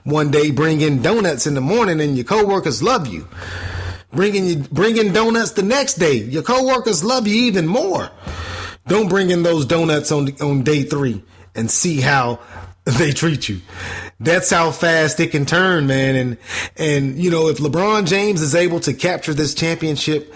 one day bringing donuts in the morning and your coworkers love you. Bringing donuts the next day, your coworkers love you even more. Don't bring in those donuts on day 3 and see how they treat you. That's how fast it can turn, man. And you know, if LeBron James is able to capture this championship,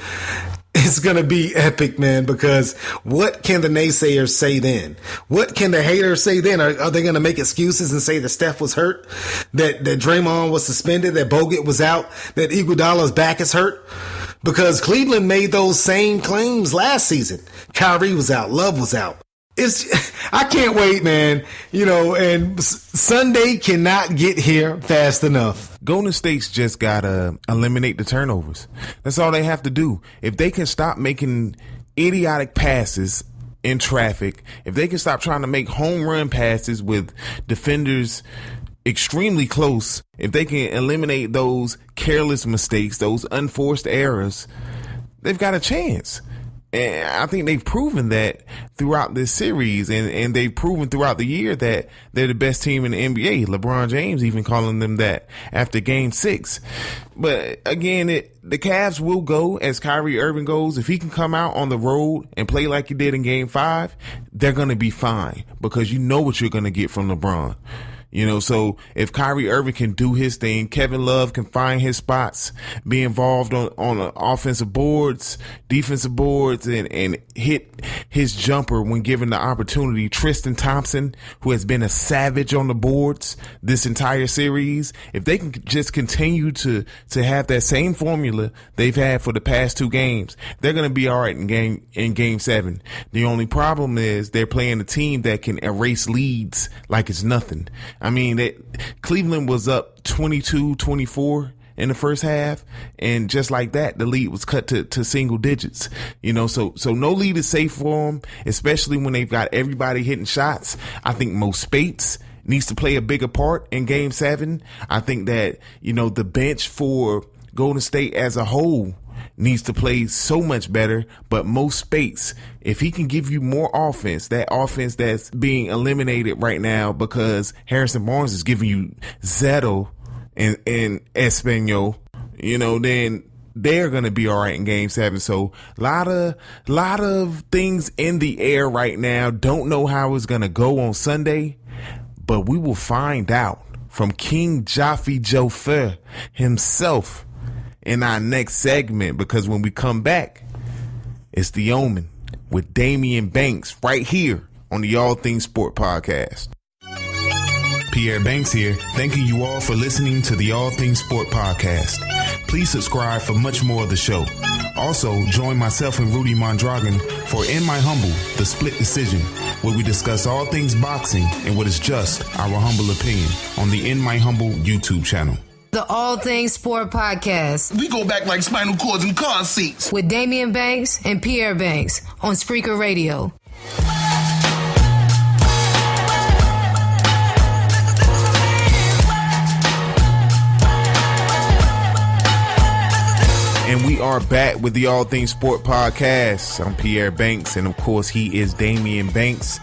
it's going to be epic, man, because what can the naysayers say then? What can the haters say then? Are they going to make excuses and say that Steph was hurt, that Draymond was suspended, that Bogut was out, that Iguodala's back is hurt? Because Cleveland made those same claims last season. Kyrie was out. Love was out. I can't wait, man. You know, and Sunday cannot get here fast enough. Golden State's just got to eliminate the turnovers. That's all they have to do. If they can stop making idiotic passes in traffic, if they can stop trying to make home run passes with defenders extremely close, if they can eliminate those careless mistakes, those unforced errors, they've got a chance. And I think they've proven that throughout this series, and they've proven throughout the year that they're the best team in the NBA. LeBron James even calling them that after Game 6. But again, the Cavs will go as Kyrie Irving goes. If he can come out on the road and play like he did in Game 5, they're going to be fine because you know what you're going to get from LeBron. You know, so if Kyrie Irving can do his thing, Kevin Love can find his spots, be involved on offensive boards, defensive boards, and hit his jumper when given the opportunity. Tristan Thompson, who has been a savage on the boards this entire series, if they can just continue to have that same formula they've had for the past 2 games, they're going to be all right in game 7. The only problem is they're playing a team that can erase leads like it's nothing. I mean, Cleveland was up 22-24 in the first half, and just like that, the lead was cut to single digits. You know, so no lead is safe for them, especially when they've got everybody hitting shots. I think Mo Spates needs to play a bigger part in Game 7. I think that, you know, the bench for Golden State as a whole needs to play so much better, but Mo Spates, if he can give you more offense, that offense that's being eliminated right now because Harrison Barnes is giving you Zetto and Espanol, you know, then they're going to be all right in Game 7. So lot of things in the air right now. Don't know how it's going to go on Sunday, but we will find out from King Jaffe Jofer himself in our next segment, because when we come back, it's The Omen with Daimeon Banks right here on the All Things Sport podcast. Pierre Banks here, thanking you all for listening to the All Things Sport podcast. Please subscribe for much more of the show. Also, join myself and Rudy Mondragon for In My Humble, The Split Decision, where we discuss all things boxing and what is just our humble opinion on the In My Humble YouTube channel. The All Things Sport Podcast. We go back like spinal cords and car seats. With Daimeon Banks and Pierre Banks on Spreaker Radio. And we are back with the All Things Sport Podcast. I'm Pierre Banks, and of course he is Daimeon Banks.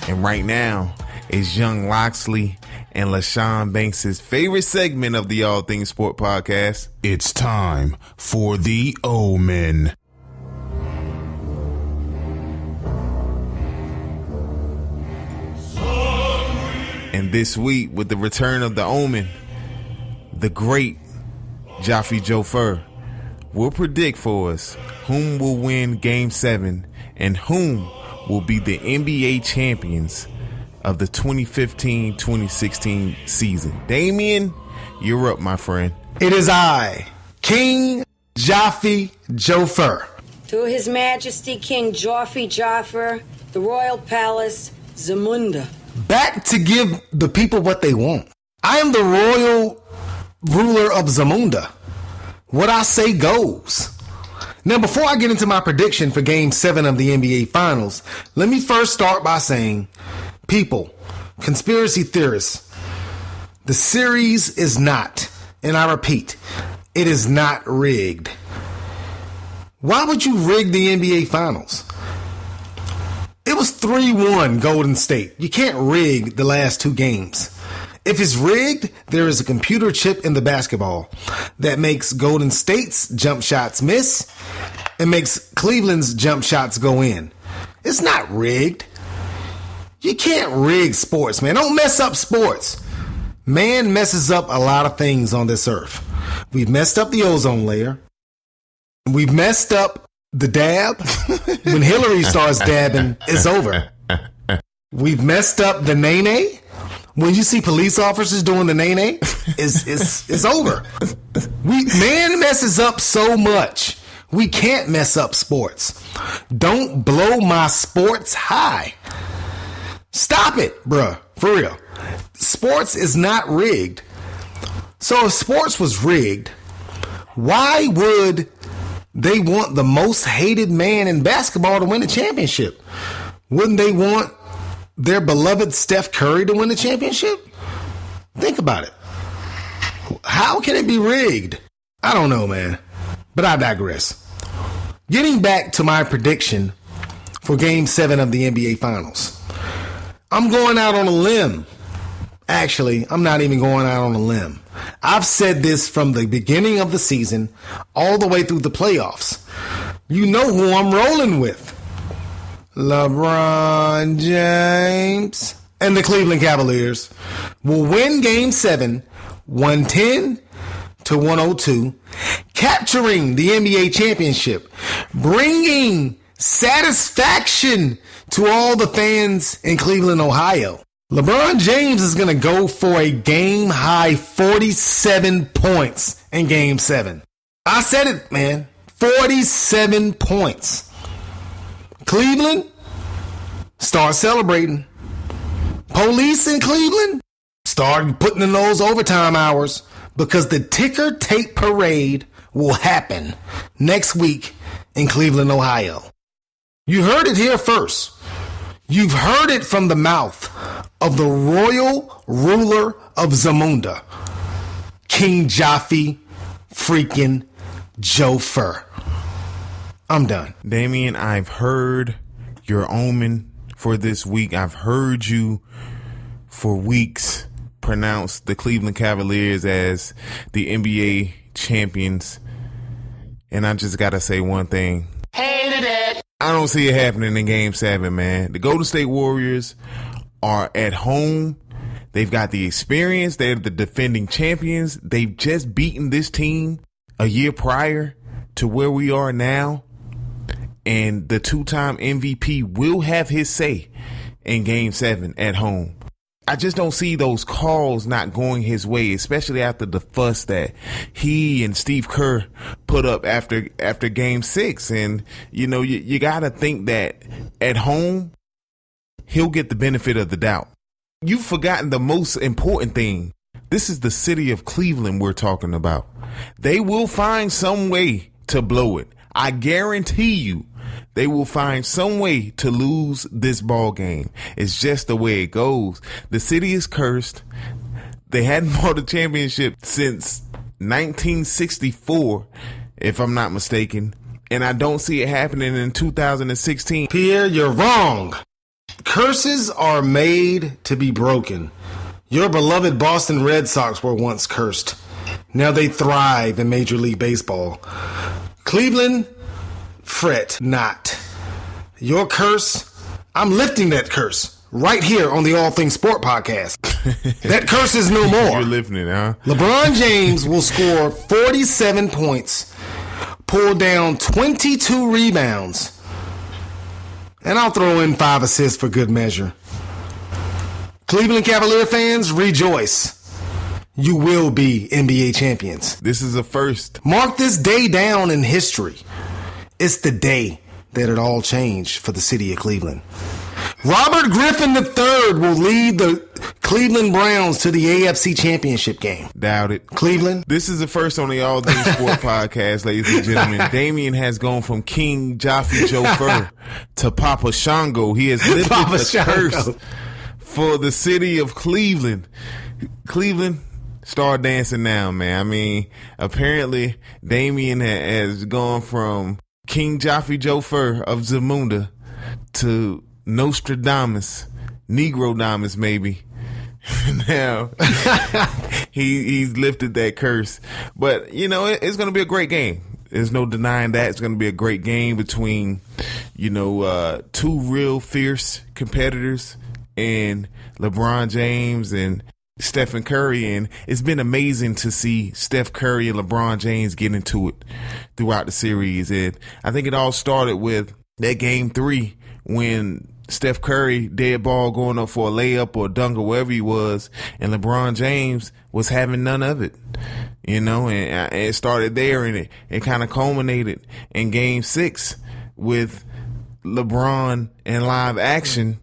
And right now is Young Loxley and LaShawn Banks' favorite segment of the All Things Sport Podcast. It's time for The Omen. And this week, with the return of The Omen, the great Jaffe Jofer will predict for us whom will win Game 7 and whom will be the NBA champions of the 2015-2016 season. Daimeon, you're up, my friend. It is I, King Jaffe Jofer. To His Majesty King Jaffe Joffer, the Royal Palace, Zamunda. Back to give the people what they want. I am the royal ruler of Zamunda. What I say goes. Now, before I get into my prediction for Game 7 of the NBA Finals, let me first start by saying, people, conspiracy theorists, the series is not, and I repeat, it is not rigged. Why would you rig the NBA Finals? It was 3-1 Golden State. You can't rig the last 2 games. If it's rigged, there is a computer chip in the basketball that makes Golden State's jump shots miss and makes Cleveland's jump shots go in. It's not rigged. You can't rig sports, man. Don't mess up sports. Man messes up a lot of things on this earth. We've messed up the ozone layer. We've messed up the dab. When Hillary starts dabbing, it's over. We've messed up the nay-nay. When you see police officers doing the nay-nay, it's over. Man messes up so much. We can't mess up sports. Don't blow my sports high. Stop it, bruh. For real. Sports is not rigged. So if sports was rigged, why would they want the most hated man in basketball to win a championship? Wouldn't they want their beloved Steph Curry to win the championship? Think about it. How can it be rigged? I don't know, man. But I digress. Getting back to my prediction for Game 7 of the NBA Finals. I'm going out on a limb. Actually, I'm not even going out on a limb. I've said this from the beginning of the season all the way through the playoffs. You know who I'm rolling with. LeBron James and the Cleveland Cavaliers will win Game 7, 110-102, capturing the NBA championship, bringing satisfaction to all the fans in Cleveland, Ohio. LeBron James is going to go for a game-high 47 points in Game 7. I said it, man. 47 points. Cleveland, start celebrating. Police in Cleveland, start putting in those overtime hours because the ticker tape parade will happen next week in Cleveland, Ohio. You heard it here first. You've heard it from the mouth of the royal ruler of Zamunda, King Jaffe freaking Jofer. I'm done. Daimeon, I've heard your omen for this week. I've heard you for weeks pronounce the Cleveland Cavaliers as the NBA champions. And I just got to say one thing. Hated it. I don't see it happening in Game 7, man. The Golden State Warriors are at home. They've got the experience. They're the defending champions. They've just beaten this team a year prior to where we are now. And the two-time MVP will have his say in Game 7 at home. I just don't see those calls not going his way, especially after the fuss that he and Steve Kerr put up after Game 6. And, you know, you got to think that at home, he'll get the benefit of the doubt. You've forgotten the most important thing. This is the city of Cleveland we're talking about. They will find some way to blow it. I guarantee you. They will find some way to lose this ball game. It's just the way it goes. The city is cursed. They hadn't won a championship since 1964, if I'm not mistaken. And I don't see it happening in 2016. Pierre, you're wrong. Curses are made to be broken. Your beloved Boston Red Sox were once cursed. Now they thrive in Major League Baseball. Cleveland, fret not. Your curse, I'm lifting that curse right here on the All Things Sport podcast. That curse is no more. You're lifting it, huh? LeBron James will score 47 points, pull down 22 rebounds, and I'll throw in 5 assists for good measure. Cleveland Cavalier fans, rejoice. You will be NBA champions. This is a first. Mark this day down in history. It's the day that it all changed for the city of Cleveland. Robert Griffin III will lead the Cleveland Browns to the AFC Championship game. Doubt it. Cleveland. This is the first on the All Things Sport podcast, ladies and gentlemen. Daimeon has gone from King Jaffe Jofer to Papa Shango. He has lifted Papa the Shango. curse for the city of Cleveland. Cleveland, start dancing now, man. I mean, apparently Daimeon has gone from King Jaffe Jofer of Zamunda to Nostradamus, Negrodamus maybe, Now he's lifted that curse, but it's going to be a great game. There's no denying that it's going to be a great game between two real fierce competitors in LeBron James and Stephen Curry, and it's been amazing to see Steph Curry and LeBron James get into it throughout the series. And I think it all started with that game 3 when Steph Curry dead ball going up for a layup or a dunk or wherever he was, and LeBron James was having none of it. And it started there, and it kind of culminated in game 6 with LeBron in live action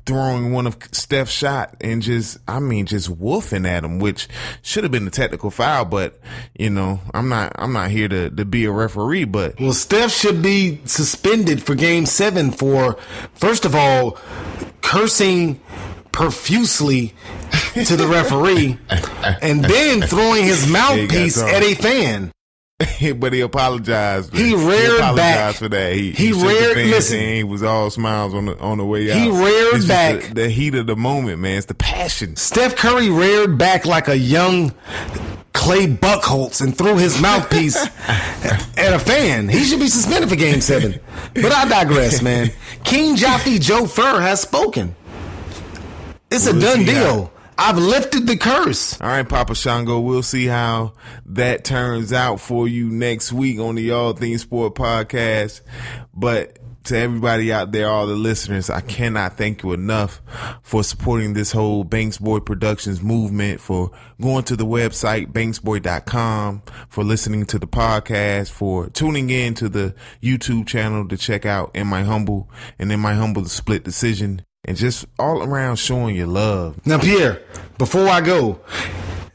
throwing one of Steph's shot and just woofing at him, which should have been a technical foul, but I'm not here to be a referee, but well, Steph should be suspended for game 7 for, first of all, cursing profusely to the referee and then throwing his mouthpiece at a fan. But he apologized. He reared back for that. He reared. Listen, he was all smiles on the way out. He reared back. The heat of the moment, man. It's the passion. Steph Curry reared back like a young Clay Buchholz and threw his mouthpiece at a fan. He should be suspended for game 7. But I digress, man. King Joffy Joe Fur has spoken. It's a done deal. I've lifted the curse. All right, Papa Shango, we'll see how that turns out for you next week on the All Things Sport podcast. But to everybody out there, all the listeners, I cannot thank you enough for supporting this whole Banksboy Productions movement, for going to the website, banksboy.com, for listening to the podcast, for tuning in to the YouTube channel to check out In My Humble and In My Humble, The Split Decision, and just all around showing your love. Now, Pierre, before I go,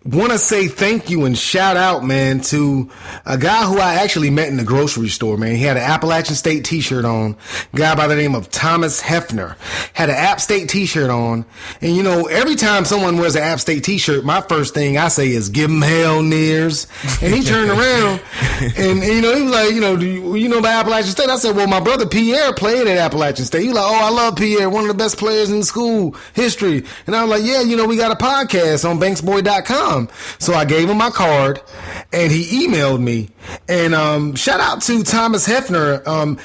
want to say thank you and shout out, man, to a guy who I actually met in the grocery store, man. He had an Appalachian State t-shirt on. A guy by the name of Thomas Hefner had an App State t-shirt on. And, every time someone wears an App State t-shirt, my first thing I say is, give him hell, Nears. And he turned around and, he was like, do you know about Appalachian State? I said, well, my brother Pierre played at Appalachian State. He was like, oh, I love Pierre, one of the best players in school history. And I was like, yeah, we got a podcast on banksboy.com. So I gave him my card and he emailed me. And shout out to Thomas Hefner.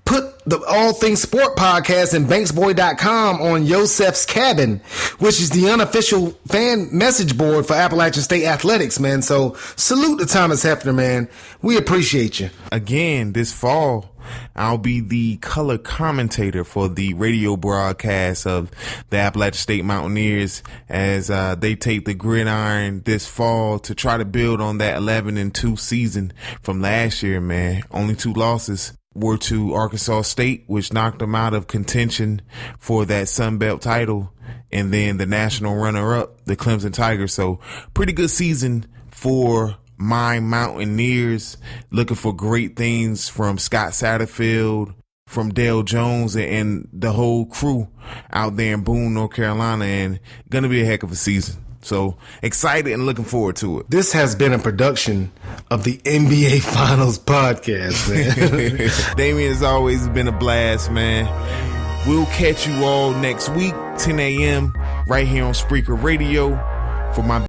Put the All Things Sport podcast and banksboy.com on Yosef's Cabin, which is the unofficial fan message board for Appalachian State Athletics, man. So salute to Thomas Hefner, man. We appreciate you. Again, this fall, I'll be the color commentator for the radio broadcast of the Appalachian State Mountaineers as they take the gridiron this fall to try to build on that 11-2 season from last year, man. Only 2 losses were to Arkansas State, which knocked them out of contention for that Sun Belt title, and then the national runner-up, the Clemson Tigers. So pretty good season for my Mountaineers. Looking for great things from Scott Satterfield, from Dale Jones, and the whole crew out there in Boone, North Carolina, and gonna be a heck of a season. So excited and looking forward to it. This has been a production of the NBA Finals podcast, man. Daimeon, as always, has been a blast, man. We'll catch you all next week, 10 a.m. right here on Spreaker Radio. For my